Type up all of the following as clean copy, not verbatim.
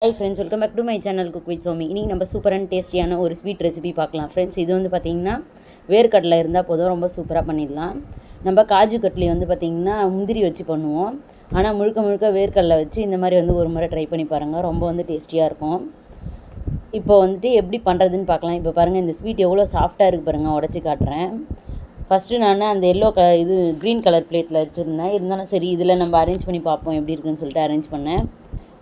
High friends, welcome back to my channel cook with Somi. இன்றைக்கி நம்ம super and டேஸ்டியான ஒரு ஸ்வீட் ரெசிபி பார்க்கலாம் ஃப்ரெண்ட்ஸ். இது வந்து பார்த்திங்கன்னா வேர்க்கடலை இருந்தால் போதும், ரொம்ப சூப்பராக பண்ணிடலாம். நம்ம காஜு கட்லி வந்து பார்த்திங்கன்னா முந்திரி வச்சு பண்ணுவோம். ஆனால் முழுக்க முழுக்க வேர்க்கடலை வச்சு இந்த மாதிரி வந்து ஒரு முறை ட்ரை பண்ணி பாருங்கள், ரொம்ப வந்து டேஸ்டியாக இருக்கும். இப்போ வந்துட்டு எப்படி பண்ணுறதுன்னு பார்க்கலாம். இப்போ பாருங்கள், இந்த ஸ்வீட் எவ்வளோ சாஃப்டாக இருக்குது பாருங்கள், உடச்சி காட்டுறேன். ஃபஸ்ட்டு நான் அந்த க்ரீன் கலர் பிளேட்டில் வச்சுருந்தேன். இருந்தாலும் சரி, இதில் நம்ம அரேஞ்ச் பண்ணி பார்ப்போம் எப்படி இருக்குன்னு சொல்லிட்டு அரேஞ்ச் பண்ணேன்.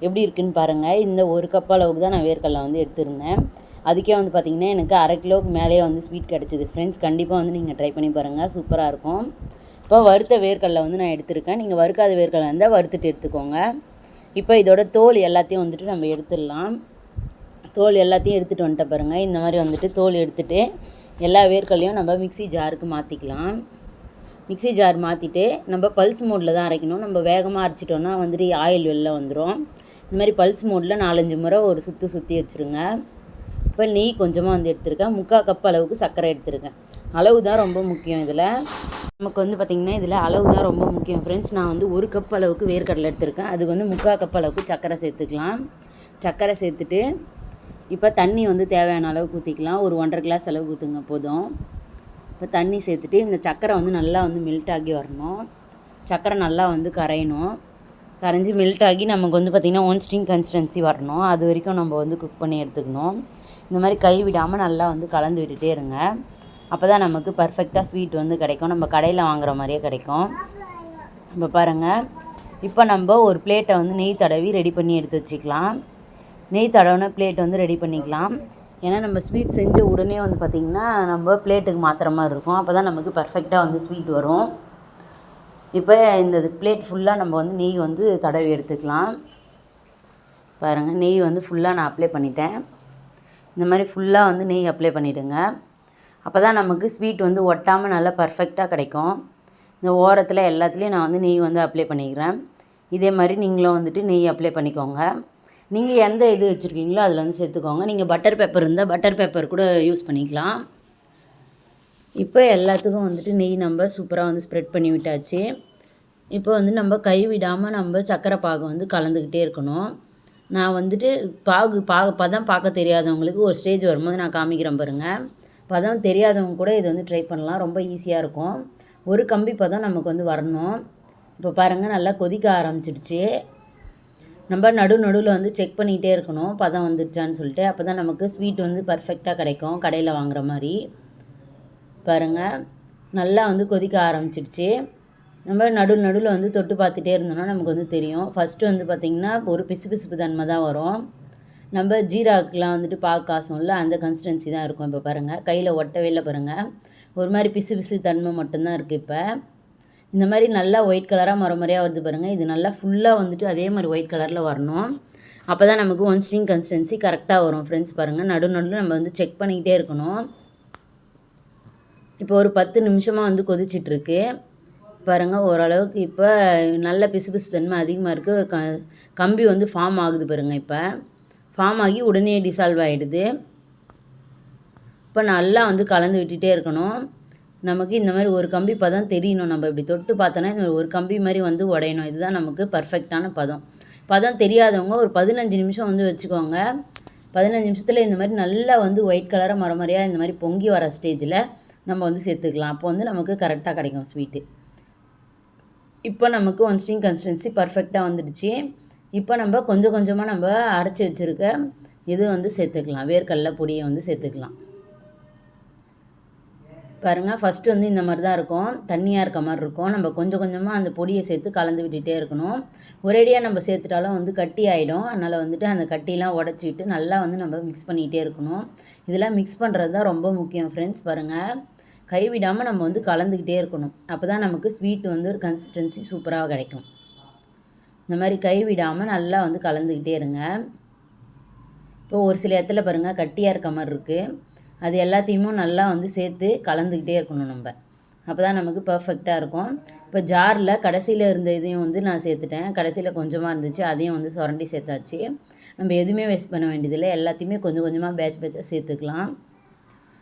எப்படி இருக்குதுன்னு பாருங்கள். இந்த ஒரு கப் அளவுக்கு தான் நான் வேர்க்கடலை வந்து எடுத்துருந்தேன். அதுக்கே வந்து பார்த்திங்கன்னா எனக்கு 1/2 கிலோவுக்கு மேலேயே வந்து ஸ்வீட் கிடச்சிது ஃப்ரெண்ட்ஸ். கண்டிப்பாக வந்து நீங்கள் ட்ரை பண்ணி பாருங்கள், சூப்பராக இருக்கும். இப்போ வறுத்த வேர்க்கடலை வந்து நான் எடுத்திருக்கேன். நீங்கள் வறுக்காத வேர்க்கடலை இருந்தால் வறுத்துட்டு எடுத்துக்கோங்க. இப்போ இதோட தோல் எல்லாத்தையும் வந்துட்டு நம்ம எடுத்துடலாம். தோல் எல்லாத்தையும் எடுத்துகிட்டு வந்துட்ட பாருங்கள். இந்த மாதிரி வந்துட்டு தோல் எடுத்துகிட்டு எல்லா வேர்க்கடலையும் நம்ம மிக்ஸி ஜாருக்கு மாற்றிக்கலாம். மிக்ஸி ஜார் மாற்றிட்டு நம்ம பல்ஸ் மோடில் தான் அரைக்கணும். நம்ம வேகமாக அரைச்சிட்டோன்னா வந்துட்டு ஆயில் வெளில வந்துடும். இந்த மாதிரி பல்ஸ் மோடில் 4-5 முறை ஒரு சுற்றி வச்சுருங்க. இப்போ நெய் கொஞ்சமாக வந்து எடுத்துருக்கேன். 3/4 கப் அளவுக்கு சர்க்கரை எடுத்துருக்கேன். அளவு தான் ரொம்ப முக்கியம் இதில். நமக்கு வந்து பார்த்திங்கன்னா இதில் அளவு தான் ரொம்ப முக்கியம் ஃப்ரெண்ட்ஸ். நான் வந்து 1 கப் அளவுக்கு வேர்க்கடலை எடுத்திருக்கேன். அதுக்கு வந்து 3/4 கப் அளவுக்கு சர்க்கரை சேர்த்துக்கலாம். சர்க்கரை சேர்த்துட்டு இப்போ தண்ணி வந்து தேவையான அளவுக்கு ஊற்றிக்கலாம். ஒரு 1.5 கிளாஸ் அளவுக்கு ஊற்றுங்க போதும். இப்போ தண்ணி சேர்த்துட்டு இந்த சர்க்கரை வந்து நல்லா வந்து மெல்ட் ஆகி வரணும். சர்க்கரை நல்லா வந்து கரைஞ்சி மெல்ட் ஆகி நமக்கு வந்து பார்த்திங்கன்னா 1 ஸ்ட்ரிங் கன்சிஸ்டன்சி வரணும். அது வரைக்கும் நம்ம வந்து குக் பண்ணி எடுத்துக்கணும். இந்த மாதிரி கை விடாமல் நல்லா வந்து கலந்து விட்டுட்டே இருங்க. அப்போ தான் நமக்கு பர்ஃபெக்டாக ஸ்வீட் வந்து கிடைக்கும். நம்ம கடையில் வாங்குகிற மாதிரியே கிடைக்கும். இப்போ பாருங்கள், இப்போ நம்ம ஒரு பிளேட்டை வந்து நெய் தடவி ரெடி பண்ணி எடுத்து வச்சுக்கலாம். நெய் தடவின பிளேட் வந்து ரெடி பண்ணிக்கலாம். ஏன்னா நம்ம ஸ்வீட் செஞ்ச உடனே வந்து பார்த்திங்கன்னா நம்ம பிளேட்டுக்கு மாற்றுற மாதிரி இருக்கும். அப்போ தான் நமக்கு பர்ஃபெக்டாக வந்து ஸ்வீட் வரும். இப்போ இந்த பிளேட் ஃபுல்லாக நம்ம வந்து நெய் வந்து தடவி எடுத்துக்கலாம். பாருங்கள், நெய் வந்து ஃபுல்லாக நான் அப்ளை பண்ணிட்டேன். இந்த மாதிரி ஃபுல்லாக வந்து நெய் அப்ளை பண்ணிவிடுங்க. அப்போ தான் நமக்கு ஸ்வீட் வந்து ஒட்டாமல் நல்லா பர்ஃபெக்டாக கிடைக்கும். இந்த ஓரத்தில் எல்லாத்துலேயும் நான் வந்து நெய் வந்து அப்ளை பண்ணிக்கிறேன். இதே மாதிரி நீங்களும் வந்துட்டு நெய் அப்ளை பண்ணிக்கோங்க. நீங்கள் எந்த இது வச்சுருக்கீங்களோ அதில் வந்து சேர்த்துக்கோங்க. நீங்கள் பட்டர் பேப்பர் இருந்தால் பட்டர் பேப்பர் கூட யூஸ் பண்ணிக்கலாம். இப்போ எல்லாத்துக்கும் வந்துட்டு நெய் நம்ம சூப்பராக வந்து ஸ்ப்ரெட் பண்ணி விட்டாச்சு. இப்போ வந்து நம்ம கைவிடாமல் நம்ம சர்க்கரை பாகு வந்து கலந்துக்கிட்டே இருக்கணும். நான் வந்துட்டு பதம் பார்க்க தெரியாதவங்களுக்கு ஒரு ஸ்டேஜ் வரும்போது நான் காமிக்கிறேன் பாருங்கள். பதம் தெரியாதவங்க கூட இது வந்து ட்ரை பண்ணலாம், ரொம்ப ஈஸியாக இருக்கும். ஒரு கம்பி பதம் நமக்கு வந்து வரணும். இப்போ பாருங்கள், நல்லா கொதிக்க ஆரம்பிச்சிடுச்சு. நம்ம நடுவில் வந்து செக் பண்ணிகிட்டே இருக்கணும் பதம் வந்துடுச்சான்னு சொல்லிட்டு. அப்போ தான் நமக்கு ஸ்வீட் வந்து பர்ஃபெக்டாக கிடைக்கும், கடையில் வாங்குகிற மாதிரி. பாருங்கள், நல்லா வந்து கொதிக்க ஆரம்பிச்சிடுச்சு. நம்ம நடுவில் வந்து தொட்டு பார்த்துட்டே இருந்தோம்னா நமக்கு வந்து தெரியும். ஃபஸ்ட்டு வந்து பார்த்திங்கன்னா ஒரு பிசுபிசுப்பு தன்மை தான் வரும். நம்ம ஜீராக்கெலாம் வந்துட்டு பாகு காசும்ல, அந்த கன்சிஸ்டன்சி தான் இருக்கும். இப்போ பாருங்கள், கையில் ஒட்டவே இல்லை பாருங்கள். ஒரு மாதிரி பிசு தன்மை மட்டும்தான் இருக்குது. இப்போ இந்த மாதிரி நல்லா ஒயிட் கலராக முறையாக வருது பாருங்கள். இது நல்லா ஃபுல்லாக வந்துட்டு அதே மாதிரி ஒயிட் கலரில் வரணும். அப்போ தான் நமக்கு 1 ஸ்ட்ரிங் கன்சிஸ்டன்சி கரெக்டாக வரும் ஃப்ரெண்ட்ஸ். பாருங்கள், நடுவில் நம்ம வந்து செக் பண்ணிக்கிட்டே இருக்கணும். இப்போ ஒரு 10 நிமிஷமாக வந்து கொதிச்சிட்ருக்கு பாருங்கள். ஓரளவுக்கு இப்போ நல்ல பிசு தன்மை அதிகமாக இருக்குது. ஒரு கம்பி வந்து ஃபார்ம் ஆகுது பாருங்கள். இப்போ ஃபார்ம் ஆகி உடனே டிசால்வ் ஆகிடுது. இப்போ நல்லா வந்து கலந்து விட்டுட்டே இருக்கணும். நமக்கு இந்த மாதிரி ஒரு கம்பி பதம் தெரியணும். நம்ம இப்படி தொட்டு பார்த்தோன்னா இந்த ஒரு கம்பி மாதிரி வந்து உடையணும். இதுதான் நமக்கு பர்ஃபெக்டான பதம் தெரியாதவங்க ஒரு 15 நிமிஷம் வந்து வச்சுக்கோங்க. 15 நிமிஷத்தில் இந்த மாதிரி நல்லா வந்து ஒயிட் கலராக முறையாக இந்த மாதிரி பொங்கி வர ஸ்டேஜில் நம்ம வந்து சேர்த்துக்கலாம். அப்போ வந்து நமக்கு கரெக்டாக கிடைக்கும் ஸ்வீட்டு. இப்போ நமக்கு 1 ஸ்ட்ரிங் கன்சிஸ்டன்சி பர்ஃபெக்டாக வந்துடுச்சு. இப்போ நம்ம கொஞ்சமாக நம்ம அரைச்சி வச்சுருக்க இது வந்து சேர்த்துக்கலாம். வேர்க்கடலை பொடியை வந்து சேர்த்துக்கலாம். பாருங்கள், ஃபஸ்ட்டு வந்து இந்த மாதிரி தான் இருக்கும், தண்ணியாக இருக்க மாதிரி இருக்கும். நம்ம கொஞ்சமாக அந்த பொடியை சேர்த்து கலந்து விட்டுகிட்டே இருக்கணும். ஒரேடியாக நம்ம சேர்த்துட்டாலும் வந்து கட்டி ஆகிடும். அதனால் வந்துட்டு அந்த கட்டிலாம் உடச்சி விட்டு நல்லா வந்து நம்ம மிக்ஸ் பண்ணிகிட்டே இருக்கணும். இதெல்லாம் மிக்ஸ் பண்ணுறது தான் ரொம்ப முக்கியம் ஃப்ரெண்ட்ஸ். பாருங்கள், கைவிடாமல் நம்ம வந்து கலந்துக்கிட்டே இருக்கணும். அப்போ தான் நமக்கு ஸ்வீட் வந்து ஒரு கன்சிஸ்டன்சி சூப்பராக கிடைக்கும். இந்த மாதிரி கைவிடாமல் நல்லா வந்து கலந்துக்கிட்டே இருங்க. இப்போ ஒரு சில இடத்துல பாருங்கள் கட்டியாக இருக்க மாதிரி இருக்குது. அது எல்லாத்தையுமே நல்லா வந்து சேர்த்து கலந்துக்கிட்டே இருக்கணும் நம்ம. அப்போ தான் நமக்கு பர்ஃபெக்டாக இருக்கும். இப்போ ஜாரில் கடைசியில் இருந்த இதையும் வந்து நான் சேர்த்துட்டேன். கடைசியில் கொஞ்சமாக இருந்துச்சு, அதையும் வந்து சுரண்டி சேர்த்தாச்சு. நம்ம எதுவுமே வேஸ்ட் பண்ண வேண்டியதில்லை. எல்லாத்தையுமே கொஞ்சமாக பேட்சாக சேர்த்துக்கலாம்.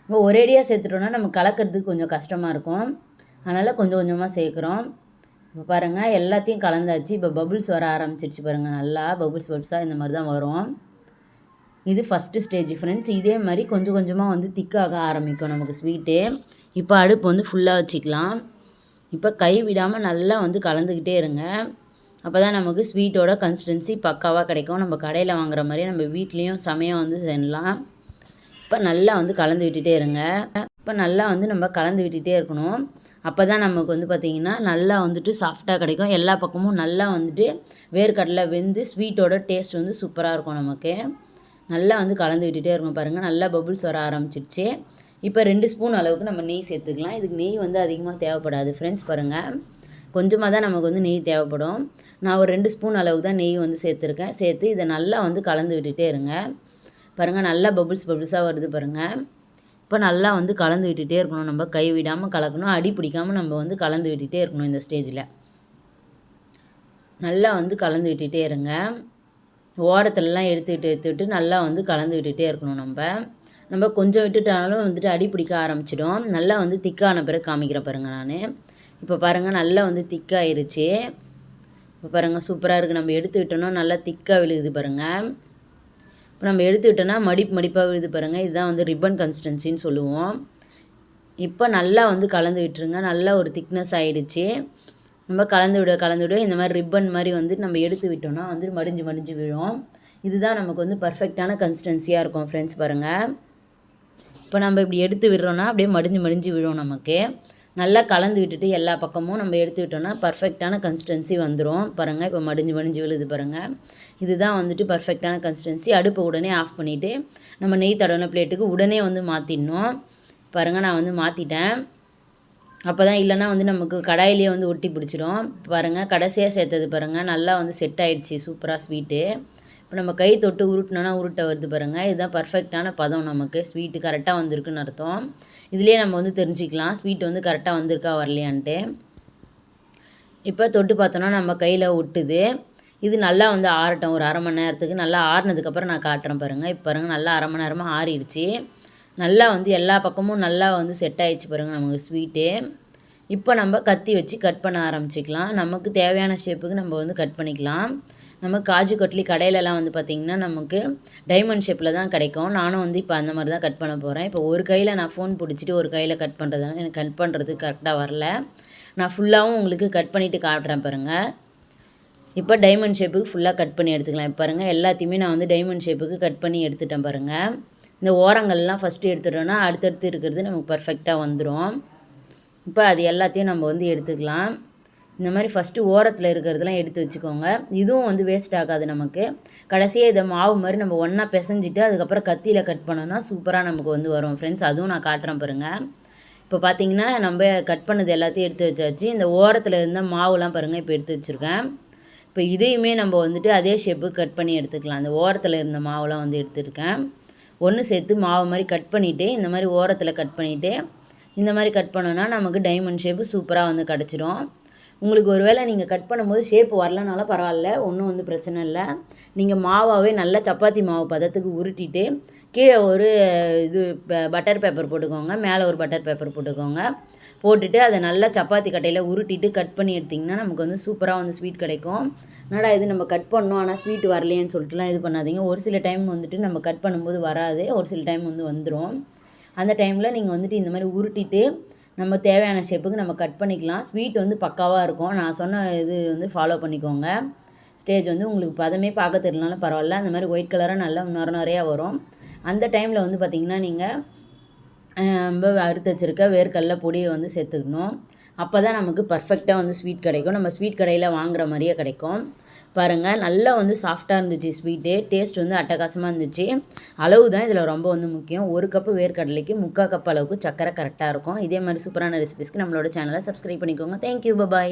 இப்போ ஒரேடியாக சேர்த்துட்டோன்னா நம்ம கலக்கிறதுக்கு கொஞ்சம் கஷ்டமாக இருக்கும். அதனால் கொஞ்சமாக சேர்க்குறோம். இப்போ பாருங்கள், எல்லாத்தையும் கலந்தாச்சு. இப்போ பபுள்ஸ் வர ஆரம்பிச்சிடுச்சு பாருங்கள். நல்லா பபுள்ஸாக இந்த மாதிரி தான் வரும். இது ஃபஸ்ட்டு ஸ்டேஜ் ஃப்ரெண்ட்ஸ். இதே மாதிரி கொஞ்சம் கொஞ்சமாக வந்து திக்காக ஆரம்பிக்கும் நமக்கு ஸ்வீட்டு. இப்போ அடுப்பு வந்து ஃபுல்லாக வச்சுக்கலாம். இப்போ கை விடாமல் நல்லா வந்து கலந்துக்கிட்டே இருங்க. அப்போ தான் நமக்கு ஸ்வீட்டோட கன்சிஸ்டன்சி பக்காவாக கிடைக்கும். நம்ம கடையில் வாங்குற மாதிரி நம்ம வீட்லேயும் செமையாக வந்து செய்யலாம். இப்போ நல்லா வந்து கலந்து விட்டுட்டே இருங்க. இப்போ நல்லா வந்து நம்ம கலந்து விட்டுட்டே இருக்கணும். அப்போ தான் நமக்கு வந்து பார்த்திங்கன்னா நல்லா வந்துட்டு சாஃப்டாக கிடைக்கும். எல்லா பக்கமும் நல்லா வந்துட்டு வேர்க்கடலை வெந்து ஸ்வீட்டோட டேஸ்ட் வந்து சூப்பராக இருக்கும் நமக்கு. நல்லா வந்து கலந்து விட்டுட்டே இருக்கணும். பாருங்கள் நல்லா பபுள்ஸ் வர ஆரம்பிச்சிடுச்சு. இப்போ 2 ஸ்பூன் அளவுக்கு நம்ம நெய் சேர்த்துக்கலாம். இதுக்கு நெய் வந்து அதிகமாக தேவைப்படாது ஃப்ரெண்ட்ஸ். பாருங்கள் கொஞ்சமாக தான் நமக்கு வந்து நெய் தேவைப்படும். நான் ஒரு 2 ஸ்பூன் அளவுக்கு தான் நெய் வந்து சேர்த்துருக்கேன். சேர்த்து இதை நல்லா வந்து கலந்து விட்டுட்டே இருங்க. பாருங்கள் நல்லா பபுள்ஸாக வருது பாருங்கள். இப்போ நல்லா வந்து கலந்து விட்டுட்டே இருக்கணும். நம்ம கை விடாமல் கலக்கணும். அடி பிடிக்காமல் நம்ம வந்து கலந்து விட்டுட்டே இருக்கணும். இந்த ஸ்டேஜில் நல்லா வந்து கலந்து விட்டுட்டே இருங்க. ஓரத்துலலாம் எடுத்துக்கிட்டு நல்லா வந்து கலந்து விட்டுட்டே இருக்கணும். நம்ம கொஞ்சம் விட்டுட்டாலும் வந்துட்டு அடி பிடிக்க ஆரம்பிச்சிடும். நல்லா வந்து திக்கான பிறகு காமிக்கிறேன் பாருங்கள் நான். இப்போ பாருங்கள் நல்லா வந்து திக்காயிருச்சு. இப்போ பாருங்கள் சூப்பராக இருக்குது. நம்ம எடுத்து விட்டோன்னா நல்லா திக்காக விழுகுது பாருங்கள். இப்போ நம்ம எடுத்துக்கிட்டோன்னா மடிப்பாக விழுது பாருங்கள். இதுதான் வந்து ரிப்பன் கன்சிஸ்டன்சின்னு சொல்லுவோம். இப்போ நல்லா வந்து கலந்து விட்டுருங்க. நல்லா ஒரு திக்னஸ் ஆகிடுச்சு. நம்ம கலந்து விட இந்த மாதிரி ரிப்பன் மாதிரி வந்து நம்ம எடுத்து விட்டோம்னா வந்து மடிஞ்சு விழும். இதுதான் நமக்கு வந்து பர்ஃபெக்டான கன்சிஸ்டன்சியாக இருக்கும் ஃப்ரெண்ட்ஸ். பாருங்கள் இப்போ நம்ம இப்படி எடுத்து விடுறோன்னா அப்படியே மடிஞ்சு விழும் நமக்கு. நல்லா கலந்து விட்டுட்டு எல்லா பக்கமும் நம்ம எடுத்து விட்டோம்னா பர்ஃபெக்டான கன்சிஸ்டன்சி வந்துடும். பாருங்கள் இப்போ மடிஞ்சு விழுது பாருங்கள். இதுதான் வந்துட்டு பர்ஃபெக்டான கன்சிஸ்டன்சி. அடுப்பை உடனே ஆஃப் பண்ணிவிட்டு நம்ம நெய் தடவின பிளேட்டுக்கு உடனே வந்து மாற்றிடணும். பாருங்கள் நான் வந்து மாற்றிட்டேன். அப்போ தான் இல்லைனா வந்து நமக்கு கடாயிலே வந்து ஒட்டி பிடிச்சிடும். பாருங்கள் கடைசியாக சேர்த்தது பாருங்கள் நல்லா வந்து செட் ஆகிடுச்சி சூப்பராக ஸ்வீட்டு. இப்போ நம்ம கை தொட்டு உருட்டினோன்னா உருட்டை வருது பாருங்கள். இதுதான் பர்ஃபெக்டான பதம். நமக்கு ஸ்வீட்டு கரெக்டாக வந்திருக்குன்னு அர்த்தம். இதுலேயே நம்ம வந்து தெரிஞ்சிக்கலாம் ஸ்வீட் வந்து கரெக்டாக வந்திருக்கா வரலையான்ட்டு. இப்போ தொட்டு பார்த்தோன்னா நம்ம கையில் ஒட்டுது. இது நல்லா வந்து ஆறட்டும் ஒரு 1/2 மணி நேரத்துக்கு. நல்லா ஆறுனதுக்கப்புறம் நான் காட்டுறேன் பாருங்கள். இப்போ பாருங்கள் நல்லா 1/2 மணி நேரமாக ஆறிடுச்சு. நல்லா வந்து எல்லா பக்கமும் நல்லா வந்து செட் ஆகிடுச்சு பாருங்கள் நமக்கு ஸ்வீட்டு. இப்போ நம்ம கத்தி வச்சு கட் பண்ண ஆரம்பிச்சிக்கலாம். நமக்கு தேவையான ஷேப்புக்கு நம்ம வந்து கட் பண்ணிக்கலாம். நம்ம காஜு கட்லி கடையிலலாம் வந்து பார்த்திங்கன்னா நமக்கு டைமண்ட் ஷேப்பில் தான் கிடைக்கும். நானும் வந்து இப்போ அந்த மாதிரி தான் கட் பண்ண போகிறேன். இப்போ ஒரு கையில் நான் ஃபோன் பிடிச்சிட்டு ஒரு கையில் கட் பண்ணுறதுனால எனக்கு கட் பண்ணுறதுக்கு கரெக்டாக வரல. நான் ஃபுல்லாகவும் உங்களுக்கு கட் பண்ணிவிட்டு காட்டுறேன் பாருங்கள். இப்போ டைமண்ட் ஷேப்புக்கு ஃபுல்லாக கட் பண்ணி எடுத்துக்கலாம். இப்போ பாருங்கள் எல்லாத்தையுமே நான் வந்து டைமண்ட் ஷேப்புக்கு கட் பண்ணி எடுத்துட்டேன் பாருங்கள். இந்த ஓரங்கள்லாம் ஃபஸ்ட்டு எடுத்துட்டோன்னா அடுத்தடுத்து இருக்கிறது நமக்கு பர்ஃபெக்டாக வந்துடும். இப்போ அது எல்லாத்தையும் நம்ம வந்து எடுத்துக்கலாம். இந்த மாதிரி ஃபஸ்ட்டு ஓரத்தில் இருக்கிறதெல்லாம் எடுத்து வச்சுக்கோங்க. இதுவும் வந்து வேஸ்ட் ஆகாது நமக்கு. கடைசியாக இதை மாவு மாதிரி நம்ம ஒன்றா பிசைஞ்சிட்டு அதுக்கப்புறம் கத்தியில் கட் பண்ணோன்னா சூப்பராக நமக்கு வந்து வரும் ஃப்ரெண்ட்ஸ். அதுவும் நான் காட்டுறேன் பாருங்கள். இப்போ பார்த்திங்கன்னா நம்ம கட் பண்ணது எல்லாத்தையும் எடுத்து வச்சாச்சு. இந்த ஓரத்தில் இருந்த மாவுலாம் பாருங்கள் இப்போ எடுத்து வச்சுருக்கேன். இப்போ இதையுமே நம்ம வந்துட்டு அதே ஷேப்புக்கு கட் பண்ணி எடுத்துக்கலாம். அந்த ஓரத்தில் இருந்த மாவுலாம் வந்து எடுத்துருக்கேன். ஒன்று சேர்த்து மாவு மாதிரி கட் பண்ணிவிட்டு இந்த மாதிரி ஓரத்தில் கட் பண்ணிவிட்டு இந்த மாதிரி கட் பண்ணோன்னா நமக்கு டைமண்ட் ஷேப்பு சூப்பராக வந்து கிடச்சிடும். உங்களுக்கு ஒரு வேளை நீங்கள் கட் பண்ணும்போது ஷேப் வரலனாலும் பரவாயில்ல, ஒன்றும் வந்து பிரச்சனை இல்லை. நீங்கள் மாவாகவே நல்லா சப்பாத்தி மாவு பதத்துக்கு உருட்டிட்டு கீழே ஒரு இது பட்டர் பேப்பர் போட்டுக்கோங்க. மேலே ஒரு பட்டர் பேப்பர் போட்டுக்கோங்க. போட்டுட்டு அதை நல்லா சப்பாத்தி கட்டையில் உருட்டிட்டு கட் பண்ணி எடுத்திங்கன்னா நமக்கு வந்து சூப்பராக வந்து ஸ்வீட் கிடைக்கும். என்னடா இது நம்ம கட் பண்ணோம் ஆனால் ஸ்வீட் வரலையேன்னு சொல்லிட்டுலாம் இது பண்ணாதீங்க. ஒரு சில டைம் வந்துட்டு நம்ம கட் பண்ணும்போது வராது, ஒரு சில டைம் வந்து வந்துடும். அந்த டைமில் நீங்கள் வந்துட்டு இந்த மாதிரி உருட்டிட்டு நம்ம தேவையான ஷேப்புக்கு நம்ம கட் பண்ணிக்கலாம். ஸ்வீட் வந்து பக்காவாக இருக்கும். நான் சொன்ன இது வந்து ஃபாலோ பண்ணிக்கோங்க. ஸ்டேஜ் வந்து உங்களுக்கு பதமே பார்க்க தெரியலனாலும் பரவாயில்ல. அந்த மாதிரி ஒயிட் கலராக நல்லா நிறையா வரும். அந்த டைமில் வந்து பார்த்திங்கன்னா நீங்கள் நம்ம அறுத்து வச்சுருக்க வேர்க்கடலை பொடியை வந்து சேர்த்துக்கணும். அப்போ தான் நமக்கு பர்ஃபெக்டாக வந்து ஸ்வீட் கிடைக்கும். நம்ம ஸ்வீட் கடையில் வாங்குகிற மாதிரியே கிடைக்கும். பாருங்கள் நல்லா வந்து சாஃப்டாக இருந்துச்சு ஸ்வீட்டு. டேஸ்ட் வந்து அட்டகாசமாக இருந்துச்சு. அளவு தான் இதில் ரொம்ப வந்து முக்கியம். 1 கப்பு வேர்க்கடலைக்கு 3/4 கப் அளவுக்கு சர்க்கரை கரெக்டாக இருக்கும். இதே மாதிரி சூப்பரான ரெசிபிஸ்க்கு நம்மளோட சேனலை சப்ஸ்கிரைப் பண்ணிக்கோங்க. தேங்க்யூ, பாய்.